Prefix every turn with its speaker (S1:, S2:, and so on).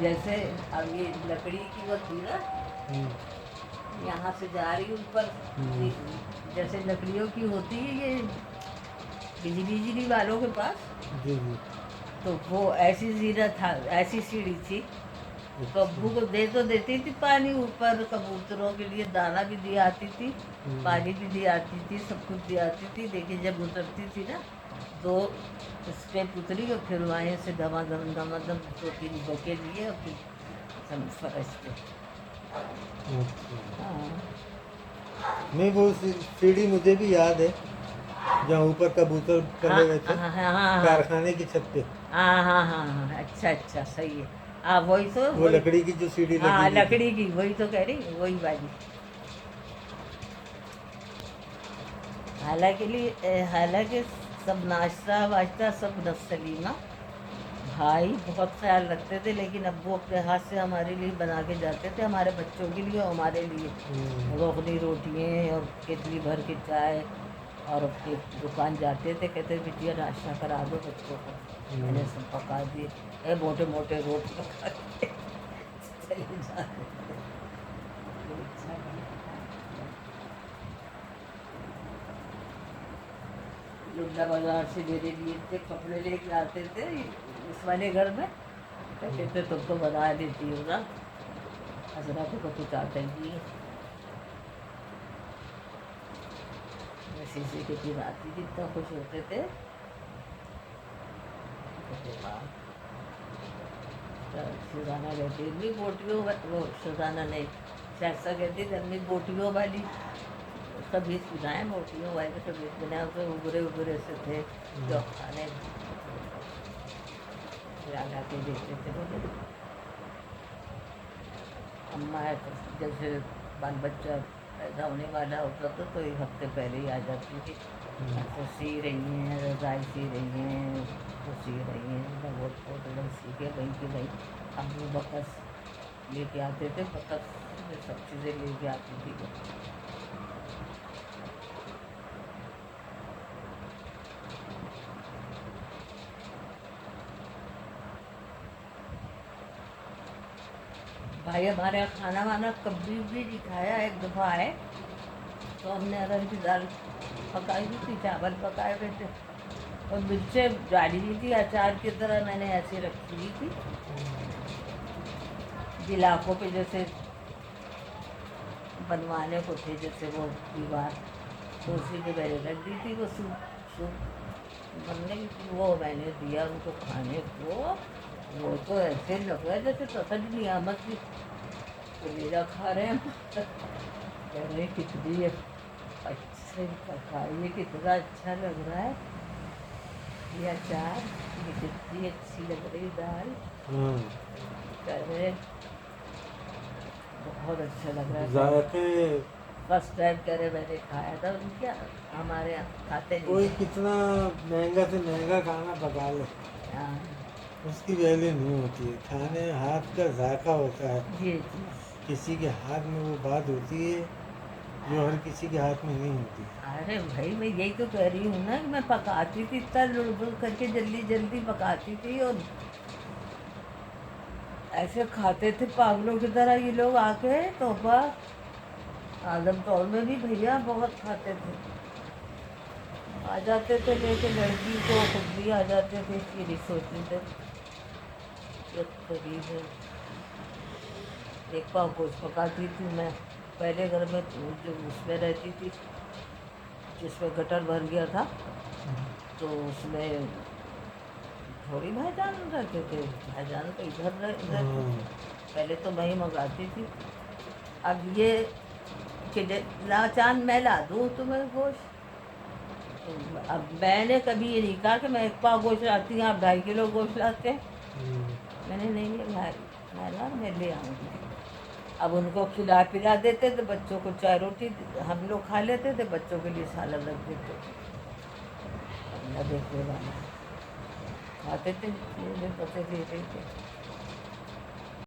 S1: जैसे अब ये लकड़ी की वो थी ना, यहाँ से जा रही ऊपर, जैसे लकड़ियों की होती है ये बिजली वालों के पास,
S2: जी जी।
S1: तो वो ऐसी जीरा था, ऐसी सीढ़ी थी। कब्बू को दे तो देती थी पानी, ऊपर कबूतरों के लिए दाना भी दी आती थी, पानी भी दी आती थी, सब कुछ दी आती थी। लेकिन जब उतरती थी ना तो स्टेप उतरी और फिर वहीं से दमादम 2-3 बके लिए और फिर सब फर्श पे।
S2: अच्छा।
S1: हाँ
S2: नहीं, वो सीढ़ी मुझे भी याद है, जहाँ ऊपर कबूतर
S1: हाँ
S2: पले हुए थे,
S1: हाँ हाँ हाँ
S2: कारखाने की छत पे।
S1: हाँ हाँ हाँ हाँ, अच्छा अच्छा सही है। हाँ वही तो,
S2: वो
S1: वही।
S2: लकड़ी की जो सीढ़ी लगी
S1: हाँ
S2: हुई थी।
S1: लकड़ी की, वही तो कह रही, वही वाली। हालांकि सब नाश्ता वाश्ता सब सलीमा भाई बहुत ख्याल रखते थे, लेकिन अब वो अपने हाथ से हमारे लिए बना के जाते थे, हमारे बच्चों के लिए और हमारे लिए रोगनी रोटियाँ और केतली भर के चाय। और अपनी दुकान जाते थे, कहते बिटिया नाश्ता करा दो बच्चों को। मैंने सब पका दिए, मोटे मोटे रोट पका के चले जाते थे। लुड्डा बाजार से मेरे लिए थे कपड़े लेके आते थे इस वाले घर में, कहते थे तुम तो बना देती हो ना, हजरा को कुछ आता ही है। शीशे के दिन आती थी, इतना खुश होते थे। सुजाना कहती अम्मी बोटियों, वो सुजाना नहीं, शायद कहती थी अम्मी बोटियों वाली। उसका बीज बनाए, बोटियों वाले का बीज बनाया, उसमें उबरे उबरे से थे जो खाने लगा के देते थे मुझे। अम्मा है तो जैसे बाल बच्चा पैदा होने वाला होता था तो 1 हफ्ते पहले ही आ जाती थी। तो सी रही हैं, रजाई सी रही हैं, तो सी रही हैं, बहुत लोग सी के वहीं की वहीं। हम वो बकस लेके आते थे, बकस में सब चीज़ें लेके आती थी। भाई हमारे यहाँ खाना वाना कभी भी नहीं खाया। एक दफ़ा आए तो हमने अरहर की दाल पकाई हुई थी, चावल पकाए हुए थे और मिर्चें डाली हुई थी अचार की तरह, मैंने ऐसे रखी हुई थी गिलाकों पे, जैसे बनवाने को थे जैसे वो दीवार, तो उसी पे मैंने रख दी थी। वो सूप सूप बनने की थी, वो मैंने दिया उनको खाने को। वो तो ऐसे लग रहा है जैसे तसज नहीं आमद की कलेजा खा रहे हैं। कह रहे हैं कितनी अच्छे पकाइए, कितना अच्छा लग रहा है ये अचार, ये कितनी अच्छी लग रही दाल। कह रहे बहुत अच्छा लग रहा है।
S2: जायके
S1: फर्स्ट टाइम कह रहे मैंने खाया था उनके, हमारे यहाँ खाते नहीं
S2: कोई
S1: थे।
S2: कितना महंगा से महंगा खाना पका ले,
S1: हाँ
S2: उसकी वैल्यू नहीं होती है। खाने हाथ का जायका होता है,
S1: जी जी।
S2: किसी के हाथ में वो बात होती है जो हर किसी के हाथ में नहीं होती।
S1: अरे भाई मैं यही तो कह रही हूँ ना कि मैं पकाती थी, इतना लुड़ करके जल्दी जल्दी पकाती थी और ऐसे खाते थे पागलों की तरह ये लोग आके। तोहफा आदम तौर में भी भैया बहुत खाते थे, आ जाते थे लेके लड़की को, खुद भी आ जाते थे। फिर सोचते थे ये करीब है। एक पाव गोश्त पकाती थी मैं पहले घर में, जो उसमें रहती थी जिसमें गटर भर गया था, तो उसमें थोड़ी भाईजान रहते थे, भाईजान तो इधर रहते थे। पहले तो मैं ही मंगाती थी। अब ये कि ला चांद मैं ला दूँ तुम्हें गोश्त, तो अब मैंने कभी ये नहीं कहा कि मैं 1 पाव गोश्त लाती हूँ, आप 2.5 किलो गोश्त लाते हैं। मैंने नहीं ये भाई ना मैं ले आऊँगी। अब उनको खिला पिला देते थे, बच्चों को चाय रोटी हम लोग खा लेते थे, बच्चों के लिए सालन रख देते थे। अब न देखने वाला खाते थे, बच्चे ले रहे थे।